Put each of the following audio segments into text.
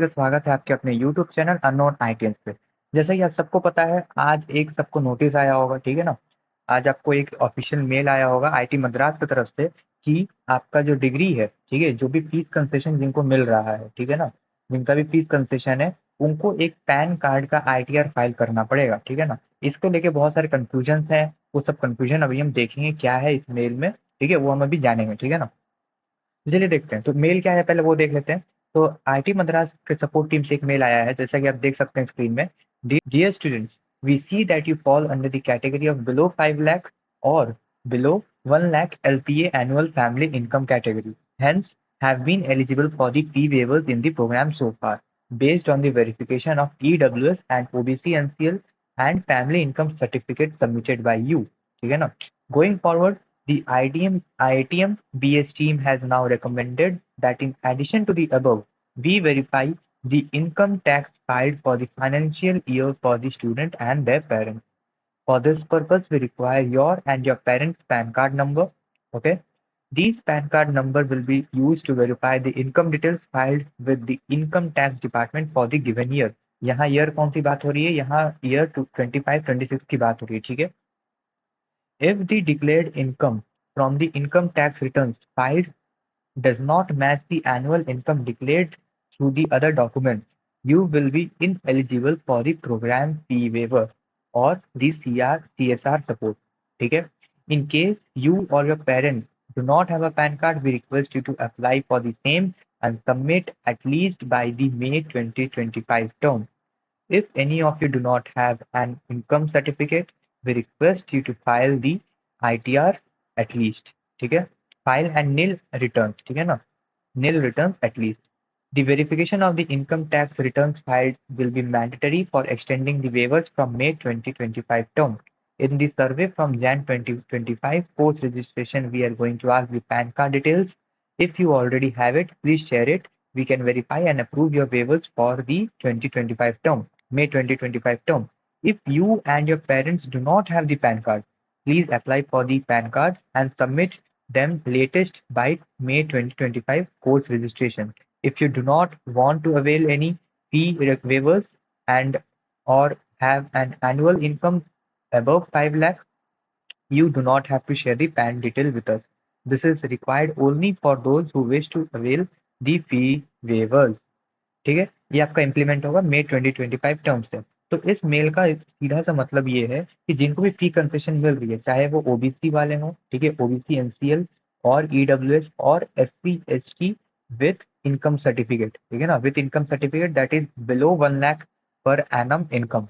का स्वागत है आपके अपने यूट्यूब चैनल अननोन आईटीएस पे। जैसा कि आप सबको पता है, आज एक सबको नोटिस आया होगा, ठीक है ना। आज आपको एक ऑफिशियल मेल आया होगा आईटी मद्रास की तरफ से कि आपका जो डिग्री है, ठीक है, जो भी फीस कंसेशन जिनको मिल रहा है, ठीक है ना, जिनका भी फीस कंसेशन है, उनको एक पैन कार्ड का आईटीआर फाइल करना पड़ेगा, ठीक है ना। इसको लेके बहुत सारे कंफ्यूजन है। वो सब कंफ्यूजन अभी हम देखेंगे क्या है इस मेल में, ठीक है, वो हम अभी जानेंगे, ठीक है ना। चलिए देखते हैं तो मेल क्या है, पहले वो देख लेते हैं। तो आईटी मद्रास के सपोर्ट टीम से एक मेल आया है, जैसा कि आप देख सकते हैं स्क्रीन में। Dear students, we see that you fall under the category of below 5 lakh और below 1 lakh LPA annual family income category, hence have been eligible for the fee waivers in the program so far based on the verification of EWS and OBC NCL and family income certificate submitted by you, ठीक है ना। Going forward, the IITM BS team has now recommended that in addition to the above, we verify the income tax filed for the financial year for the student and their parents. For this purpose, we require your and your parents' PAN card number. Okay. These PAN card number will be used to verify the income details filed with the income tax department for the given year. यहाँ year कौन सी बात हो रही है, यहाँ year 25-26 की बात हो रही है, ठीक है। If the declared income from the income tax returns filed does not match the annual income declared through the other documents, you will be ineligible for the program fee waiver or the CSR support. ठीक है। In case you or your parents do not have a PAN card, we request you to apply for the same and submit at least by the May 2025 term. If any of you do not have an income certificate, we request you to file the ITRs at least. ठीक है। File and nil returns, ठीक है ना, nil returns at least. The verification of the income tax returns filed will be mandatory for extending the waivers from May 2025 term. In the survey from Jan 2025 post registration, we are going to ask the PAN card details. If you already have it, please share it. We can verify and approve your waivers for the 2025 term, May 2025 term. If you and your parents do not have the PAN card, please apply for the PAN cards and submit them latest by May 2025 course registration. If you do not want to avail any fee waivers and or have an annual income above 5 lakh, you do not have to share the PAN detail with us. This is required only for those who wish to avail the fee waivers. ठीक है। ये आपका implement होगा मई 2025 term से। तो इस mail का सीधा सा मतलब ये है कि जिनको भी फी कंसेशन मिल रही है, चाहे वो ओबीसी वाले हों, ठीक है, ओबीसी एनसीएल और ईडब्ल्यूएस और SC ST with income certificate, ठीक है ना, with income certificate that is below 1 lakh per annum income,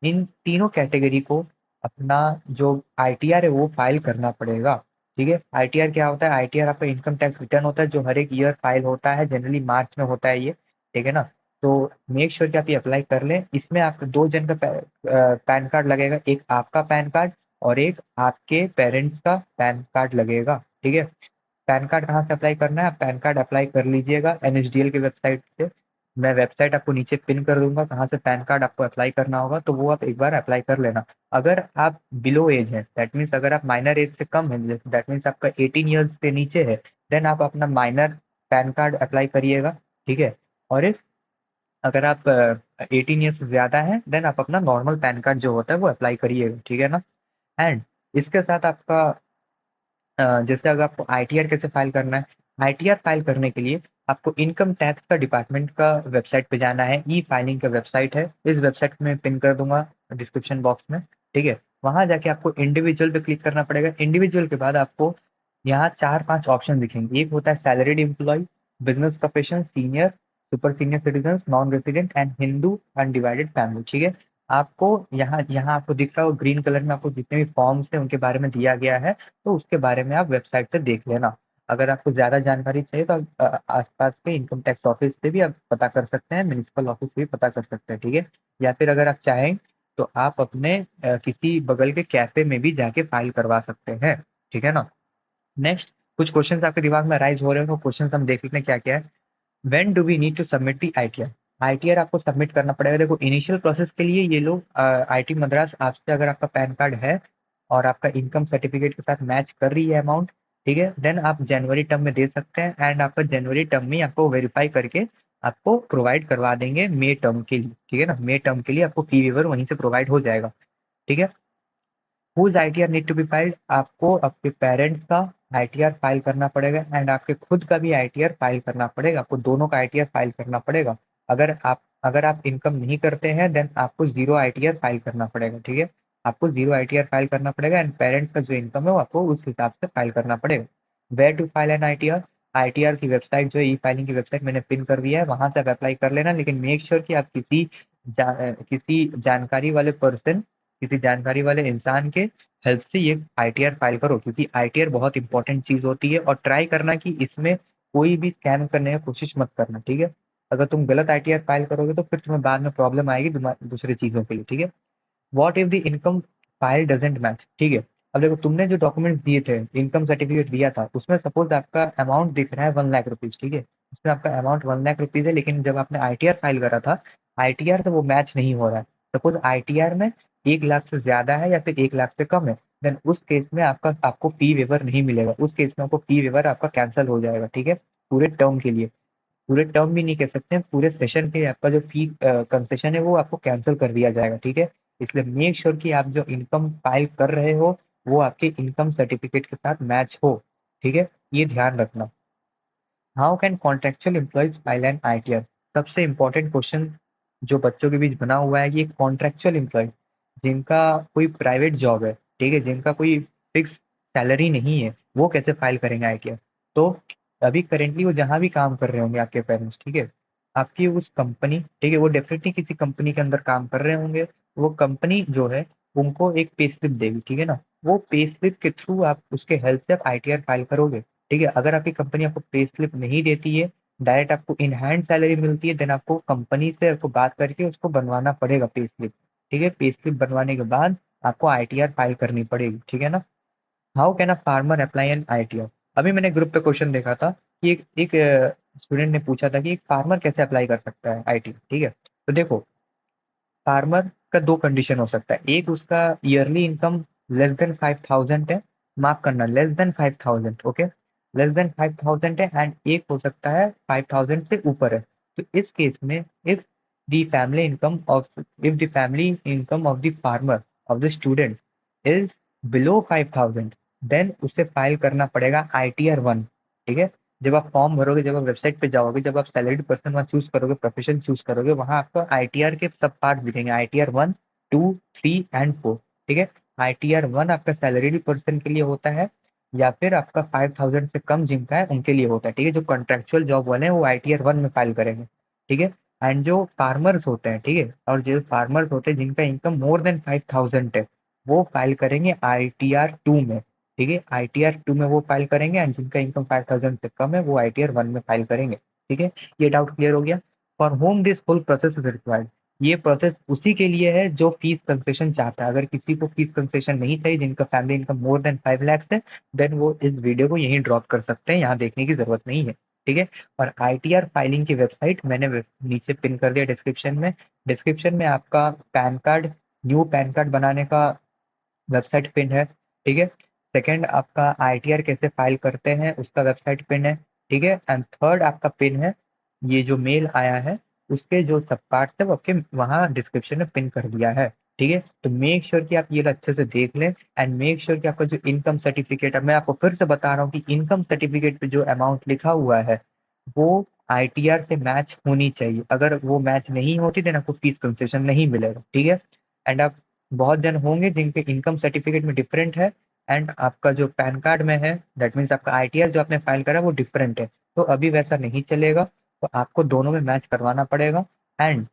इन तीनों कैटेगरी को अपना जो आईटीआर है वो फाइल करना पड़ेगा। ठीक है। आईटीआर क्या होता है? आईटीआर आपका इनकम टैक्स रिटर्न होता है जो हर एक ईयर फाइल होता है, जनरली मार्च में होता है ये, ठीक है ना। तो मेक श्योर कि आप ये अप्लाई कर लें। इसमें आपका दो जन का पैन कार्ड लगेगा, एक आपका पैन कार्ड और एक आपके पेरेंट्स का पैन कार्ड लगेगा, ठीक है। पैन कार्ड कहाँ से अप्लाई करना है? आप पैन कार्ड अप्लाई कर लीजिएगा एनएचडीएल की वेबसाइट से। मैं वेबसाइट आपको नीचे पिन कर दूंगा कहाँ से पैन कार्ड आपको अप्लाई करना होगा, तो वो आप एक बार अप्लाई कर लेना। अगर आप बिलो एज है, दैट मीन्स अगर आप माइनर एज से कम है, दैट मीन्स आपका 18 ईयर्स से नीचे है, देन आप अपना माइनर पैन कार्ड अप्लाई करिएगा, ठीक है। और इफ अगर आप 18 ईयर्स से ज़्यादा है, देन आप अपना नॉर्मल पैन कार्ड जो होता है वो अप्लाई करिएगा, ठीक है ना। एंड इसके साथ आपका जैसे अगर आपको आईटीआर कैसे फाइल करना है, आईटीआर फाइल करने के लिए आपको इनकम टैक्स का डिपार्टमेंट का वेबसाइट पे जाना है। ई फाइलिंग का वेबसाइट है, इस वेबसाइट में पिन कर दूंगा डिस्क्रिप्शन बॉक्स में, ठीक है। वहां जाके आपको इंडिविजुअल पे क्लिक करना पड़ेगा। इंडिविजुअल के बाद आपको यहाँ 4-5 ऑप्शन दिखेंगे। एक होता है salaried employee, business profession, senior, super senior citizen, non resident and Hindu undivided family, ठीक है। आपको यहाँ यहाँ आपको दिख रहा हो ग्रीन कलर में, आपको जितने भी फॉर्म्स है उनके बारे में दिया गया है, तो उसके बारे में आप वेबसाइट से देख लेना। अगर आपको ज़्यादा जानकारी चाहिए तो आप आसपास के इनकम टैक्स ऑफिस से भी आप पता कर सकते हैं, म्यूनिसिपल ऑफिस से भी पता कर सकते हैं, ठीक है। या फिर अगर आप चाहें तो आप अपने किसी बगल के कैफे में भी जाके फाइल करवा सकते हैं, ठीक है ना। नेक्स्ट कुछ क्वेश्चंस आपके दिमाग में राइज हो रहे हैं, तो क्वेश्चंस हम देख लेते हैं क्या क्या है। When do we need to submit the ITR? ITR आपको सबमिट करना पड़ेगा। देखो, इनिशियल प्रोसेस के लिए ये लोग आईटी मद्रास आपसे अगर आपका पैन कार्ड है और आपका इनकम सर्टिफिकेट के साथ मैच कर रही है अमाउंट, ठीक है, देन आप जनवरी टर्म में दे सकते हैं। एंड आपका जनवरी टर्म में आपको वेरीफाई करके आपको प्रोवाइड करवा देंगे मे टर्म के लिए, ठीक है ना। मे टर्म के लिए आपको फी वेवर वहीं से प्रोवाइड हो जाएगा, ठीक है। Whose ITR need to be filed, आपको आपके पेरेंट्स का आईटीआर फाइल करना पड़ेगा एंड आपके खुद का भी आईटीआर फाइल करना पड़ेगा, आपको दोनों का आईटीआर फाइल करना पड़ेगा। अगर आप इनकम नहीं करते हैं देन आपको जीरो आईटीआर फाइल करना पड़ेगा, ठीक है। आपको जीरो आईटीआर फाइल करना पड़ेगा एंड पेरेंट्स का जो इनकम है वो आपको उस हिसाब से फाइल करना पड़ेगा। Where to file an ITR, ITR की वेबसाइट जो है ई फाइलिंग की वेबसाइट मैंने पिन कर दिया है, वहां से आप अप्लाई कर लेना, लेकिन मेक श्योर कि आप किसी जानकारी वाले पर्सन, किसी जानकारी वाले इंसान के हेल्प से ये आईटीआर फाइल करो, क्योंकि आईटीआर बहुत इंपॉर्टेंट चीज होती है। और ट्राई करना कि इसमें कोई भी स्कैम करने की कोशिश मत करना, ठीक है। अगर तुम गलत आईटीआर फाइल करोगे तो फिर तुम्हें बाद में प्रॉब्लम आएगी दूसरी चीजों के लिए, ठीक है। What if the income file doesn't match, ठीक है। अब देखो तुमने जो डॉक्यूमेंट्स दिए थे, इनकम सर्टिफिकेट दिया था, उसमें सपोज आपका अमाउंट दिख रहा है 1 लाख रुपीज, ठीक है। उसमें आपका अमाउंट 1 लाख रुपीज है, लेकिन जब आपने आईटीआर फाइल करा था, आईटीआर से वो मैच नहीं हो रहा है। सपोज आईटीआर में 1 लाख से ज्यादा है या फिर 1 लाख से कम है, देन उस केस में आपको फी वेवर नहीं मिलेगा, उस केस में आपको फी वेवर आपका कैंसिल हो जाएगा, ठीक है। पूरे टर्म के लिए, पूरे टर्म भी नहीं कह सकते हैं, पूरे सेशन के लिए आपका जो फी कंसेशन है वो आपको कैंसिल कर दिया जाएगा, ठीक है। इसलिए मेक श्योर कि आप जो इनकम फाइल कर रहे हो वो आपके इनकम सर्टिफिकेट के साथ मैच हो, ठीक है। ये ध्यान रखना। How can contractual employees file an ITR, सबसे इंपॉर्टेंट क्वेश्चन जो बच्चों के बीच बना हुआ है, ये कॉन्ट्रेक्चुअल एम्प्लॉय जिनका कोई प्राइवेट जॉब है, ठीक है, जिनका कोई फिक्स सैलरी नहीं है, वो कैसे फाइल करेंगे आईटीआर। तो अभी करेंटली वो जहाँ भी काम कर रहे होंगे आपके पेरेंट्स, ठीक है, आपकी उस कंपनी, ठीक है, वो डेफिनेटली किसी कंपनी के अंदर काम कर रहे होंगे। वो कंपनी जो है उनको एक पे स्लिप देगी, ठीक है ना। वो पे स्लिप के थ्रू आप उसके हेल्प से आप आईटीआर फाइल करोगे, ठीक है। अगर आपकी कंपनी आपको पे स्लिप नहीं देती है, डायरेक्ट आपको इन हैंड सैलरी मिलती है, देन आपको कंपनी से आपको बात करके उसको बनवाना पड़ेगा पे स्लिप, ठीक है। पे स्लिप बनवाने के बाद आपको आईटीआर फाइल करनी पड़ेगी, ठीक है ना। How can a farmer apply N ITR, अभी मैंने ग्रुप पे क्वेश्चन देखा था कि एक स्टूडेंट ने पूछा था कि एक फार्मर कैसे अप्लाई कर सकता है आईटी, ठीक है। तो देखो फार्मर का दो कंडीशन हो सकता है, एक उसका ईयरली इनकम लेस देन 5,000 है, माफ करना less than 5,000, okay, less than 5,000 है, एंड एक हो सकता है 5,000 से ऊपर है। तो इस केस में if the family income of the farmer of the student is below 5,000, then उसे फाइल करना पड़ेगा आईटीआर 1, ठीक है। जब आप फॉर्म भरोगे, जब आप वेबसाइट पे जाओगे, जब आप सैलरीड पर्सन वहाँ चूज करोगे, प्रोफेशन चूज करोगे, वहाँ आपको आईटीआर के सब पार्ट दिखेंगे, आईटीआर 1, 2, 3 एंड 4, ठीक है। आईटीआर 1 आपका सैलरीड पर्सन के लिए होता है, या फिर आपका 5,000 से कम जिनका है उनके लिए होता है, ठीक है। जो कॉन्ट्रेक्चुअल जॉब वाले हैं वो आईटीआर 1 में फाइल करेंगे, ठीक है। एंड जो फार्मर्स होते हैं, ठीक है, और जो फार्मर्स होते हैं जिनका इनकम मोर देन 5,000 है, वो फाइल करेंगे आईटीआर 2 में, ठीक है। आईटीआर 2 में वो फाइल करेंगे, एंड जिनका इनकम 5,000 से कम है वो आईटीआर 1 में फाइल करेंगे, ठीक है। ये डाउट क्लियर हो गया। For whom this whole process is required, ये प्रोसेस उसी के लिए है जो फीस कंसेशन चाहता है। अगर किसी को फीस कंसेशन नहीं चाहिए, जिनका family income more than 5 lakh है, देन वो इस वीडियो को यहीं ड्रॉप कर सकते हैं, यहाँ देखने की जरूरत नहीं है, ठीक है। और आईटीआर फाइलिंग की वेबसाइट मैंने नीचे पिन कर दिया डिस्क्रिप्शन में। डिस्क्रिप्शन में आपका pan card, new pan card बनाने का वेबसाइट पिन है, ठीक है। सेकंड आपका आईटीआर कैसे फाइल करते हैं उसका वेबसाइट पिन है, ठीक है। एंड थर्ड आपका पिन है ये जो मेल आया है, उसके जो सब पार्ट्स है वो आपके वहाँ डिस्क्रिप्शन में पिन कर दिया है, ठीक है। तो मेक श्योर कि आप ये अच्छे से देख लें, एंड मेक श्योर कि आपका जो इनकम सर्टिफिकेट है, मैं आपको फिर से बता रहा हूँ कि इनकम सर्टिफिकेट पे जो अमाउंट लिखा हुआ है वो आईटीआर से मैच होनी चाहिए। अगर वो मैच नहीं होती देन आपको फीस कंसेशन नहीं मिलेगा, ठीक है। एंड आप बहुत जन होंगे जिनके इनकम सर्टिफिकेट में डिफरेंट है, एंड आपका जो पैन कार्ड में है, दैट मीन्स आपका आईटीआर जो आपने फाइल करा है वो डिफरेंट है। तो अभी वैसा नहीं चलेगा, तो आपको दोनों में मैच करवाना पड़ेगा। एंड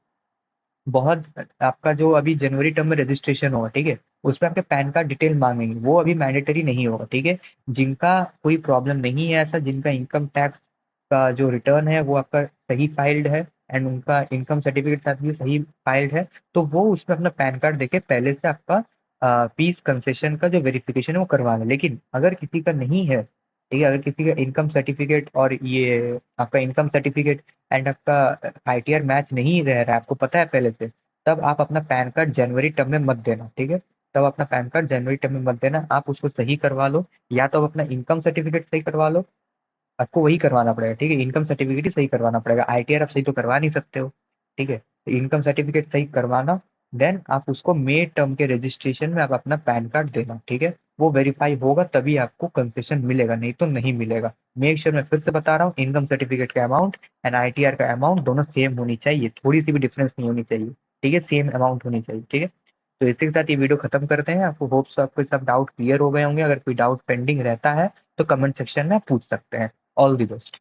बहुत आपका जो अभी जनवरी टर्म में रजिस्ट्रेशन होगा, ठीक है, उसमें आपके पैन कार्ड डिटेल मांगेंगे, वो अभी मैंडेटरी नहीं होगा, ठीक है। जिनका कोई प्रॉब्लम नहीं है ऐसा, जिनका इनकम टैक्स का जो रिटर्न है वो आपका सही फाइल्ड है, एंड उनका इनकम सर्टिफिकेट साथ भी सही फाइल्ड है, तो वो उसमें अपना पैन कार्ड देके पहले से आपका फीस कंसेशन का जो वेरिफिकेशन है वो करवा लें। लेकिन अगर किसी का नहीं है, ठीक है, अगर किसी का इनकम सर्टिफिकेट और ये आपका इनकम सर्टिफिकेट एंड आपका आईटीआर मैच नहीं रह रहा है, आपको पता है पहले से, तब आप अपना पैन कार्ड जनवरी टर्म में मत देना, ठीक है। तब अपना पैन कार्ड जनवरी टर्म में मत देना, आप उसको सही करवा लो, या तो आप अपना इनकम सर्टिफिकेट सही करवा लो, आपको वही करवाना पड़ेगा, ठीक है। इनकम सर्टिफिकेट ही सही करवाना पड़ेगा, आईटीआर आप सही तो करवा नहीं सकते हो, ठीक है। तो इनकम सर्टिफिकेट सही करवाना, देन आप उसको मे टर्म के रजिस्ट्रेशन में आप अपना पैन कार्ड देना, ठीक है। वो वेरीफाई होगा तभी आपको कंसेशन मिलेगा, नहीं तो नहीं मिलेगा। मेक श्योर, मैं फिर से बता रहा हूँ, इनकम सर्टिफिकेट का अमाउंट एंड आईटीआर का अमाउंट दोनों सेम होनी चाहिए, थोड़ी सी भी डिफरेंस नहीं होनी चाहिए, ठीक है। सेम अमाउंट होनी चाहिए, ठीक है। तो इसी के साथ ये वीडियो खत्म करते हैं। आपको होप्स आपको सब डाउट क्लियर हो गए होंगे। अगर कोई डाउट पेंडिंग रहता है तो कमेंट सेक्शन में पूछ सकते हैं। All the best.